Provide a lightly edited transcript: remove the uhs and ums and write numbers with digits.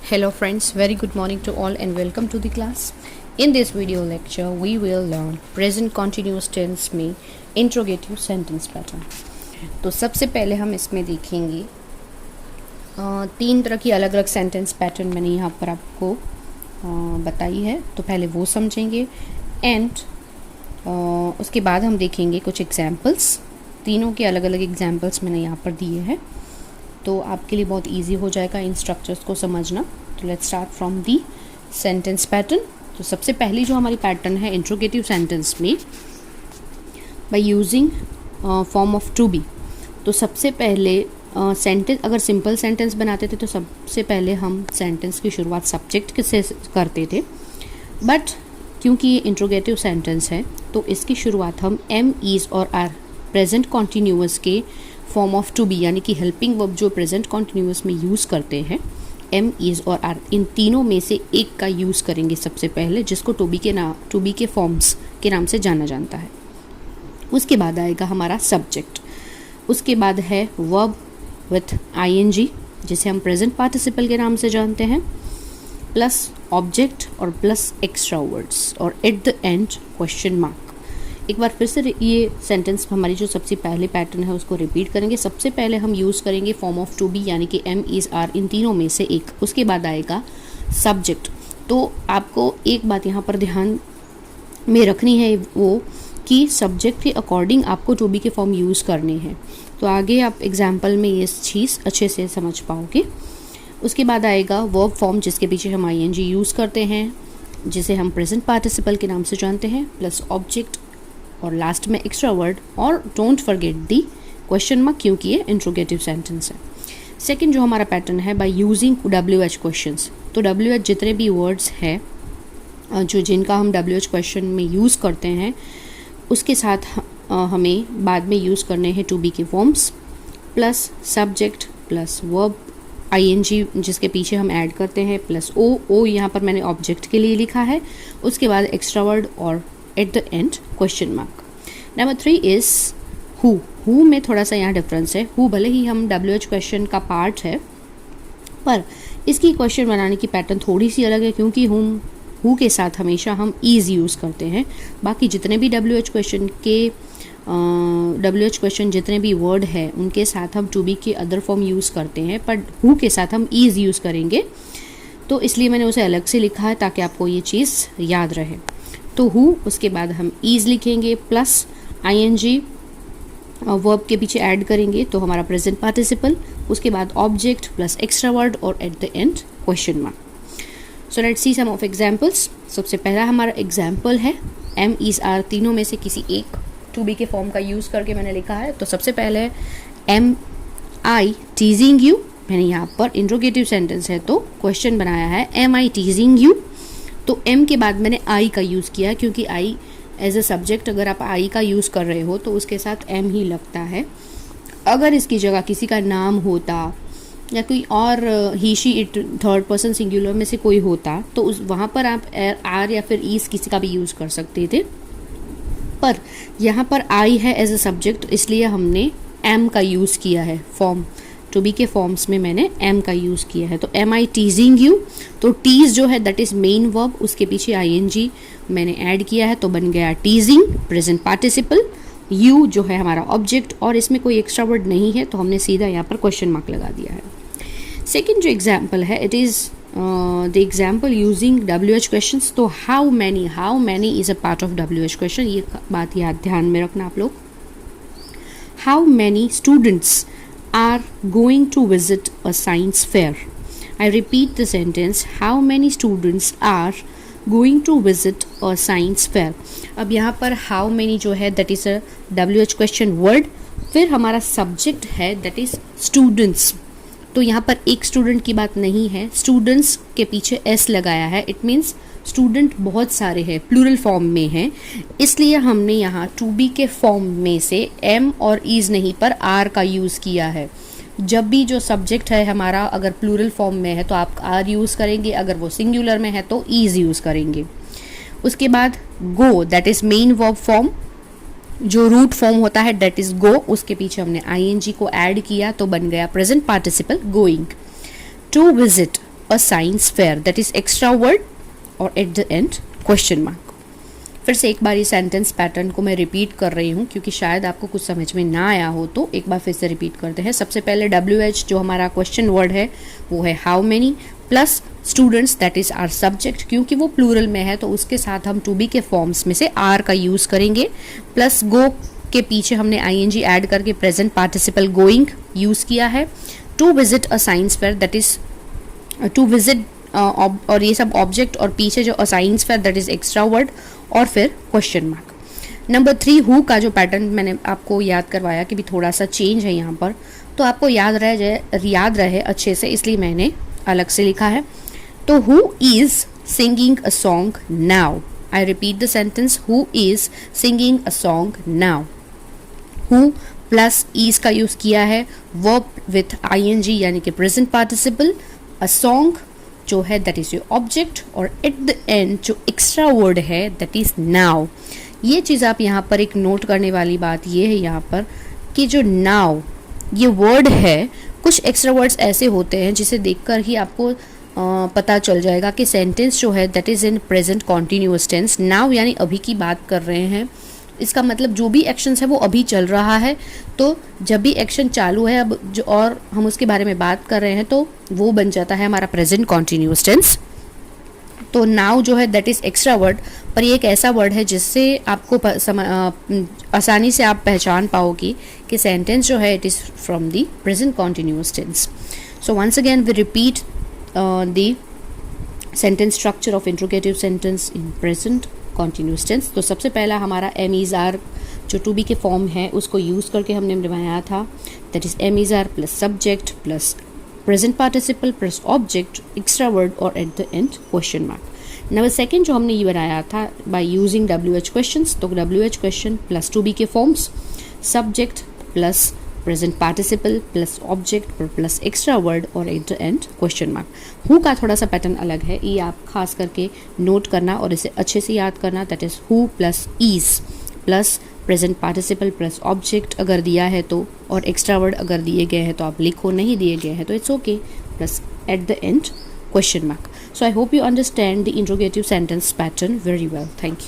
Hello friends, very good morning to all and welcome to the class. In this video lecture, we will learn present continuous tense में interrogative sentence pattern. तो सबसे पहले हम इसमें देखेंगे तीन तरह की अलग अलग सेंटेंस पैटर्न मैंने यहाँ पर आपको बताई है, तो पहले वो समझेंगे एंड उसके बाद हम देखेंगे कुछ एग्जाम्पल्स. तीनों के अलग अलग एग्जाम्पल्स मैंने यहाँ पर दिए हैं, तो आपके लिए बहुत इजी हो जाएगा इन स्ट्रक्चर्स को समझना. तो let's start from the sentence pattern. तो सबसे पहली जो हमारी पैटर्न है इंट्रोगेटिव सेंटेंस में, by using form of to be. तो सबसे पहले सेंटेंस अगर सिंपल सेंटेंस बनाते थे तो सबसे पहले हम सेंटेंस की शुरुआत सब्जेक्ट से करते थे, बट क्योंकि ये इंट्रोगेटिव सेंटेंस है तो इसकी शुरुआत हम एम, इज़ और आर प्रेजेंट कॉन्टीन्यूअस के फॉर्म ऑफ टू बी यानी कि हेल्पिंग वर्ब जो प्रेजेंट कॉन्टीन्यूअस में यूज़ करते हैं, एम, इज़ और आर, इन तीनों में से एक का यूज़ करेंगे सबसे पहले, जिसको टू बी के फॉर्म्स के नाम से जाना जाता है. उसके बाद आएगा हमारा सब्जेक्ट. उसके बाद है वर्ब विथ आईएनजी जिसे हम प्रेजेंट पार्टिसिपल के नाम से जानते हैं, प्लस ऑब्जेक्ट और प्लस एक्स्ट्रा वर्ड्स और at the end question mark. एक बार फिर से ये सेंटेंस हमारी जो सबसे पहले पैटर्न है उसको रिपीट करेंगे. सबसे पहले हम यूज़ करेंगे फॉर्म ऑफ टू बी यानी कि एम, इज़, आर, इन तीनों में से एक. उसके बाद आएगा सब्जेक्ट. तो आपको एक बात यहाँ पर ध्यान में रखनी है वो कि सब्जेक्ट के अकॉर्डिंग आपको टू बी के फॉर्म यूज़ करने हैं. तो आगे आप एग्जाम्पल में ये चीज़ अच्छे से समझ पाओगे. उसके बाद आएगा वर्ब फॉर्म जिसके पीछे हम आईएनजी यूज़ करते हैं, जिसे हम प्रेजेंट पार्टिसिपल के नाम से जानते हैं, प्लस ऑब्जेक्ट और लास्ट में एक्स्ट्रा वर्ड, और don't forget the question mark क्योंकि ये इंट्रोगेटिव सेंटेंस है. सेकंड जो हमारा पैटर्न है बाय यूजिंग WH क्वेश्चंस. तो WH जितने भी वर्ड्स हैं जो जिनका हम WH क्वेश्चन में यूज़ करते हैं उसके साथ हमें बाद में यूज़ करने हैं टू बी के forms, plus subject plus verb ING जिसके पीछे हम ऐड करते हैं, प्लस ओ यहाँ पर मैंने ऑब्जेक्ट के लिए लिखा है. उसके बाद एक्स्ट्रा वर्ड और at the end question mark. Number 3 is who में थोड़ा सा यहाँ डिफरेंस है. हु भले ही हम WH क्वेश्चन का पार्ट है पर इसकी क्वेश्चन बनाने की पैटर्न थोड़ी सी अलग है क्योंकि हु के साथ हमेशा हम इज़ यूज़ करते हैं. बाकी जितने भी WH क्वेश्चन जितने भी वर्ड है उनके साथ हम टू बी के अदर फॉर्म यूज़ करते हैं, पर हु के साथ हम इज़ यूज़ करेंगे. तो इसलिए मैंने उसे अलग से लिखा है ताकि आपको ये चीज़ याद रहे. तो हु, उसके बाद हम इज़ लिखेंगे प्लस आईएनजी वर्ब के पीछे ऐड करेंगे तो हमारा प्रेजेंट पार्टिसिपल. उसके बाद ऑब्जेक्ट प्लस एक्स्ट्रा वर्ड और at the end question mark. So let's see some of examples. सबसे पहला हमारा एग्जाम्पल है एम, इज़, आर तीनों में से किसी एक टू बी के फॉर्म का यूज़ करके मैंने लिखा है. तो सबसे पहले एम आई टीजिंग यू. मैंने यहाँ पर इंट्रोगेटिव सेंटेंस है तो क्वेश्चन बनाया है एम आई टीजिंग यू. तो एम के बाद मैंने आई का यूज़ किया क्योंकि आई एज अ सब्जेक्ट अगर आप आई का यूज़ कर रहे हो तो उसके साथ एम ही लगता है. अगर इसकी जगह किसी का नाम होता या कोई और he, she, it third person singular में से कोई होता तो उस वहाँ पर आप आर या फिर ईज किसी का भी यूज़ कर सकते थे, पर यहाँ पर आई है एज अ सब्जेक्ट इसलिए हमने एम का यूज़ किया है. फॉर्म टू बी के फॉर्म्स में मैंने एम का यूज़ किया है. तो एम आई टीजिंग यू. तो टीज जो है दैट इज़ मेन वर्ब, उसके पीछे आईएनजी मैंने ऐड किया है तो बन गया टीजिंग प्रेजेंट पार्टिसिपल. यू जो है हमारा ऑब्जेक्ट और इसमें कोई एक्स्ट्रा वर्ड नहीं है तो हमने सीधा यहाँ पर क्वेश्चन मार्क लगा दिया है. सेकेंड जो एग्जाम्पल है it is the example using WH questions. तो how many is a part of WH question. ये बात याद ध्यान में रखना आप लोग. How many students are going to visit a science fair. I repeat the sentence. How many students are going to visit a science fair? अब यहाँ पर how many जो है that is a WH question word. फिर हमारा subject है that is students. तो यहाँ पर एक स्टूडेंट की बात नहीं है, स्टूडेंट्स के पीछे s लगाया है. इट मीन्स स्टूडेंट बहुत सारे हैं, प्लूरल फॉर्म में हैं, इसलिए हमने यहाँ टू बी के फॉर्म में से एम और इज़ नहीं पर आर का यूज़ किया है. जब भी जो सब्जेक्ट है हमारा अगर प्लूरल फॉर्म में है तो आप आर यूज़ करेंगे, अगर वो सिंगुलर में है तो इज़ यूज़ करेंगे. उसके बाद go that is main verb form, जो रूट फॉर्म होता है दैट इज़ गो, उसके पीछे हमने आईएनजी को ऐड किया तो बन गया present participle going. To visit a science fair, that is extra word और at the end question mark. फिर से एक बार ये सेंटेंस पैटर्न को मैं रिपीट कर रही हूँ क्योंकि शायद आपको कुछ समझ में ना आया हो, तो एक बार फिर से रिपीट करते हैं। सबसे पहले WH जो हमारा क्वेश्चन वर्ड है वो है how many, plus students that is our subject, क्योंकि वो प्लूरल में है तो उसके साथ हम टू बी के फॉर्म्स में से आर का यूज़ करेंगे, प्लस गो के पीछे हमने ING ऐड करके प्रेजेंट पार्टिसिपल गोइंग यूज़ किया है। To visit a science fair, that is to visit, और ये सब ऑब्जेक्ट और पीछे जो science fair that is extra word और फिर क्वेश्चन मार्क। नंबर 3 हु का जो पैटर्न मैंने आपको याद करवाया कि भी थोड़ा सा चेंज है यहाँ पर, तो आपको याद रहे अच्छे से, इसलिए मैंने अलग से लिखा है। तो who is singing a song now, I repeat the sentence, who is singing a song now. Who plus is का यूज किया है वर्ब विथ ING यानी कि प्रेजेंट पार्टिसिपल, अ सॉन्ग जो है दैट इज योर ऑब्जेक्ट, और at the and जो extra word है दैट इज नाउ। ये चीज़ आप यहाँ पर एक नोट करने वाली बात ये है यहाँ पर कि जो नाउ ये वर्ड है, कुछ एक्स्ट्रा वर्ड्स ऐसे होते हैं जिसे देखकर ही आपको पता चल जाएगा कि सेंटेंस जो है that is in present continuous tense. Now यानी अभी की बात कर रहे हैं, इसका मतलब जो भी एक्शंस है वो अभी चल रहा है, तो जब भी एक्शन चालू है अब जो और हम उसके बारे में बात कर रहे हैं तो वो बन जाता है हमारा प्रेजेंट कॉन्टिन्यूअस टेंस। तो नाउ जो है दैट इज़ एक्स्ट्रा वर्ड, पर ये एक ऐसा वर्ड है जिससे आपको आसानी से आप पहचान पाओगे कि सेंटेंस जो है it is from the present continuous tense. So once again we repeat the sentence structure of interrogative sentence in present continuous tense. तो सबसे पहला हमारा एम इज़ आर जो टू बी के फॉर्म है उसको यूज़ करके हमने बनाया था, that is am is are plus subject plus present participle plus object, extra word और at the end question mark. Number second जो हमने ये बनाया था बाय यूजिंग WH क्वेश्चंस, तो WH question plus to be के forms, subject plus present participle plus object plus extra word और at the end question mark. Who का थोड़ा सा पैटर्न अलग है, ये आप खास करके नोट करना और इसे अच्छे से याद करना, that is who plus is plus present participle plus object अगर दिया है तो, और एक्स्ट्रा वर्ड अगर दिए गए हैं तो आप लिखो, नहीं दिए गए हैं तो it's okay, plus eight the end question mark. So I hope you understand the interrogative sentence pattern very well. Thank you.